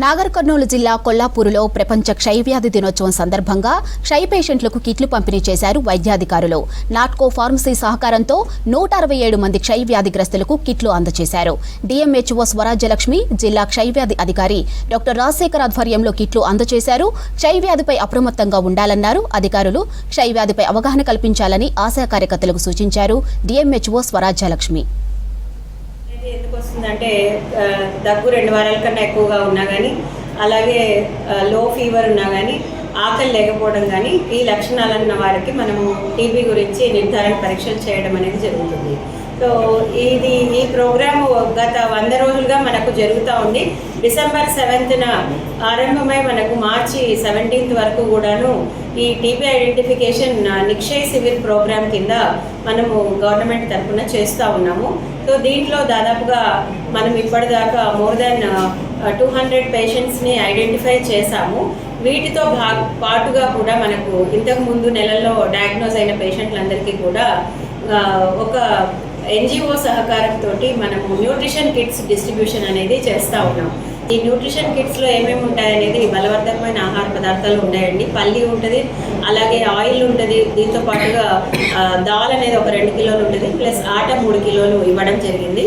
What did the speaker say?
నాగర్ కర్నూలు జిల్లా కొల్లాపూరులో ప్రపంచ క్షయవ్యాధి దినోత్సవం సందర్భంగా క్షయ పేషెంట్లకు కిట్లు పంపిణీ చేశారు వైద్యాధికారులు. నాట్కో ఫార్మసీ సహకారంతో 167 మంది క్షయవ్యాధిగ్రస్తులకు కిట్లు అందజేశారు. డిఎంహెచ్ఓ స్వరాజ్యలక్ష్మి, జిల్లా క్షయవ్యాధి అధికారి డాక్టర్ రాజశేఖర్ ఆధ్వర్యంలో కిట్లు అందజేశారు. క్షయవ్యాధిపై అప్రమత్తంగా ఉండాలన్నారు అధికారులు. క్షయవ్యాధిపై అవగాహన కల్పించాలని ఆశా కార్యకర్తలకు సూచించారు డిఎంహెచ్ఓ స్వరాజ్యలక్ష్మి. ఎందుకు వస్తుందంటే దగ్గు 2 వారాల కన్నా ఎక్కువగా ఉన్నా కానీ, అలాగే లో ఫీవర్ ఉన్నా కానీ, ఆకలి లేకపోవడం కానీ, ఈ లక్షణాలన్న వారికి మనము టీబీ గురించి నిర్ధారణ పరీక్షలు చేయడం అనేది జరుగుతుంది. సో ఈ ప్రోగ్రాము గత 100 రోజులుగా మనకు జరుగుతూ ఉంది. డిసెంబర్ 7న ఆరంభమై మనకు మార్చి 17th వరకు కూడాను ఈ TB identification Nikshay civil program కింద మనము గవర్నమెంట్ తరఫున చేస్తూ ఉన్నాము. సో దీంట్లో దాదాపుగా మనం ఇప్పటిదాకా మోర్ దాన్ 200 పేషెంట్స్ని ఐడెంటిఫై చేశాము. వీటితో పాటుగా కూడా మనకు ఇంతకుముందు నెలల్లో డయాగ్నోజ్ అయిన పేషెంట్లందరికీ కూడా ఒక ఎన్జిఓ సహకారంతో మనము న్యూట్రిషన్ కిట్స్ డిస్ట్రిబ్యూషన్ అనేది చేస్తూ ఉన్నాం. ఈ న్యూట్రిషన్ కిట్స్లో ఏమేమి ఉంటాయనేది బలవర్ధకమైన ఆహార పదార్థాలు ఉంటాయండి. పల్లి ఉంటుంది, అలాగే ఆయిల్ ఉంటుంది, దీంతో పాటుగా దాల్ అనేది ఒక 2 కిలోలు ఉంటుంది, ప్లస్ ఆట 3 కిలోలు ఇవ్వడం జరిగింది.